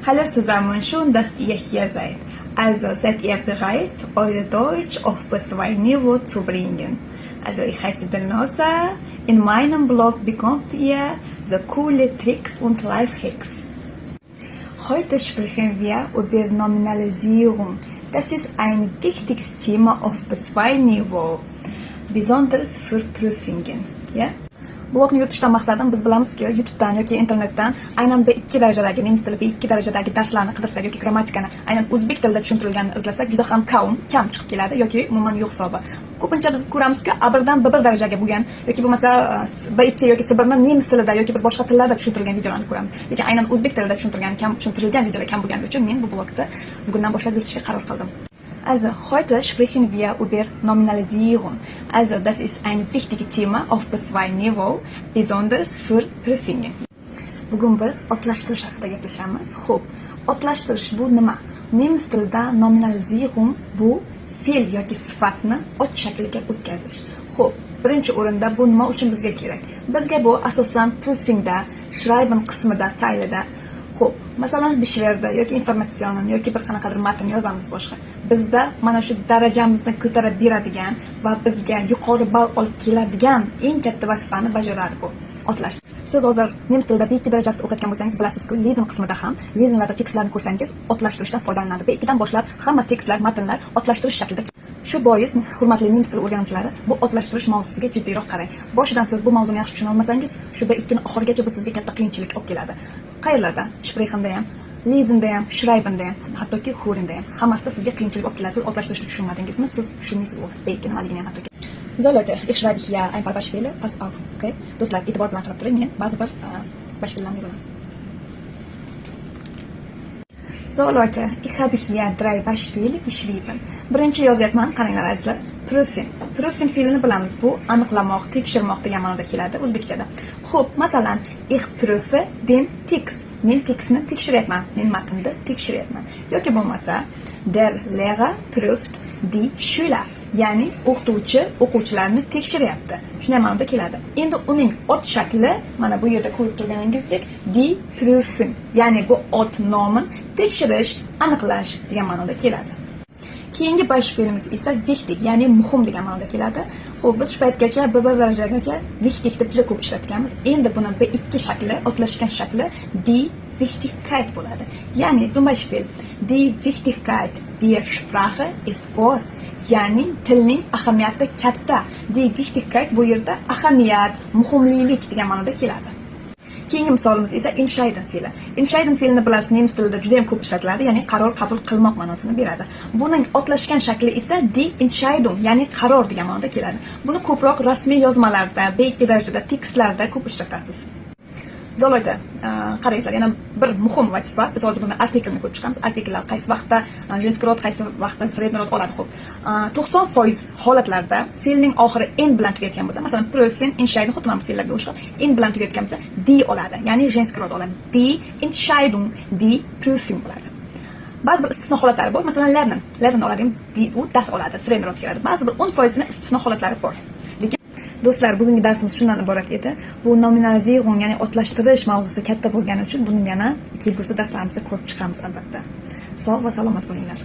Hallo zusammen, schön, dass ihr hier seid. Also seid ihr bereit, eure Deutsch auf B2-Niveau zu bringen? Also ich heiße Benosa. In meinem Blog bekommt ihr so coole Tricks und Lifehacks. Heute sprechen wir über Nominalisierung. Das ist ein wichtiges Thema auf B2-Niveau, besonders für Prüfungen. Ja? Blogni yuritishdan maqsadim biz bilamizki YouTubedan yoki internetdan aynan B2 darajadagi nemis tili B2 darajadagi darslarni qidirsak yoki grammatikani aynan o'zbek tilida tushuntirilganini izlasak juda ham kam chiqib keladi yoki umuman yo'q hisobi. Ko'pincha biz ko'ramizki A1dan B1 darajaga bo'lgan yoki bo'lmasa B2 yoki C1ni nemis tilida yoki bir boshqa tillarda tushuntirilgan videolarni ko'ramiz. Lekin aynan o'zbek tilida tushuntirilgan videolar kam bo'lgani uchun men bu blogda bugundan boshlab yuritishga qaror qildim. Also, heute sprechen wir über Nominalisierung. Also, das ist ein wichtiges Thema auf B2-Niveau, besonders für Prüfungen. Bugun biz otlashtirish haqida gaplashamiz. Xo'p, otlashtirish bu nima? Nemis tilida nominalisierung bu fe'l yoki sifatni ot shakliga o'tkazish. Xo'p, birinchi o'rinda bu nima uchun bizga kerak? Bizga bu asosan Prüfingda, Schreiben qismida, taylida. Xo'p, masalan, Beschwerde yoki informatsion yoki bir qanaqadir matn yozamiz boshqa. Bizda mana shu darajamizni ko'tarib beradigan va bizga yuqori ball olib keladigan eng katta vazifani bajaradi bu otlash. Siz hozir nemis tilida B2 darajasida o'qiyotgan bo'lsangiz bilasiz-ku, lezing qismida ham, lezinglarda tekstlarni ko'rsangiz otlashtirishdan foydalanadi. B2dan boshlab hamma tekstlar, matnlar otlashtirish shaklida. Shu bois, hurmatli nemis tili o'rganuvchilari, bu otlashtirish mavzusiga jiddiyroq qarang. Boshidan siz bu mavzuni yaxshi tushuna olmasangiz, shu B2ni oxirigacha bu sizga katta qiyinchilik olib keladi. Qayerlarda? Sprechenda ham, Lesenda ham, Schreibenda ham, hattoki Hörenda ham. Hammasida sizga qiyinchilik olib keladi. Siz otlashtirishni tushunmadingizmi? Siz tushunmaysiz u B2 nimaligini ham hattoki. So Leute, ich schreibe hier ein paar Beispiele. Pass auf, okay? Do'stlar, e'tibor bilan qarab turing. Men ba'zi bir Beispiellarni yozaman. So Leute, ich habe hier 3 Beispiele geschrieben. Birinchi yozyapman, qaranglar azizlar. Prüfen. Prüfen fe'lini bilamiz. Bu aniqlamoq, tekshirmoq degan ma'noda keladi o'zbekchada. Xo'p, masalan, ich prüfe den Text. Men tekstni tekshiryapman, men matnni tekshiryapman. Yoki bo'lmasa, der Lehrer prüft die Schüler. Ya'ni o'qituvchi o'quvchilarni tekshiryapti. Shunday ma'noda keladi. Endi uning ot shakli mana bu yerda ko'rib turganingizdek die prüfen. Ya'ni bu ot nomi tekshirish, aniqlash degan ma'noda keladi. Keyingi beispielimiz esa wichtig, ya'ni muhim degan ma'noda keladi. Xo'p, biz shu paytgacha B1 darajagacha wichtig deb juda ko'p ishlatganmiz. Endi buni B2 shakli, otlashgan shakli die Wichtigkeit bo'ladi. Ya'ni zum Beispiel die Wichtigkeit der Sprache ist groß. Ya'ni tilning ahamiyati katta. Die Wichtigkeit bu yerda ahamiyat, muhimlik degan ma'noda keladi. Keyingi misolimiz esa entscheiden fe'li. Entscheiden fe'lini bilasiz, nemis tilida juda ham ko'p ishlatiladi, ya'ni qaror qabul qilmoq ma'nosini beradi. Buning otlashgan shakli esa die Entscheidung, ya'ni qaror degan ma'noda keladi. Buni ko'proq rasmiy yozmalarda, B2 darajada tekstlarda ko'p ishlatasiz. So Leute, qaranglar, yana bir muhim vazifa. Biz hozir buni artikelni ko'rib chiqamiz. Artikellar qaysi vaqtda женский rod, qaysi vaqtda средний rod oladi. Xo'p, 90% holatlarda fe'lning oxiri en bilan tugatgan bo'lsa, masalan, prüfen, entscheiden, xuddi mana bu fe'llarga o'xshab en bilan tugatgan bo'lsa, die oladi. Ya'ni женский rod oladi. Die Entscheidung, die Prüfung bo'ladi. Ba'zi bir istisno holatlari bor. Masalan, lernen oladi, die u das oladi, средний rod keladi. Ba'zi bir 10% ni istisno holatlari bor. Do'stlar, bugungi darsimiz shundan iborat edi. Bu nominalisierung, ya'ni otlashtirish mavzusi katta bo'lgani uchun buni yana kelgusi darslarimizda ko'rib chiqamiz albatta. Sog' va salomat bo'linglar.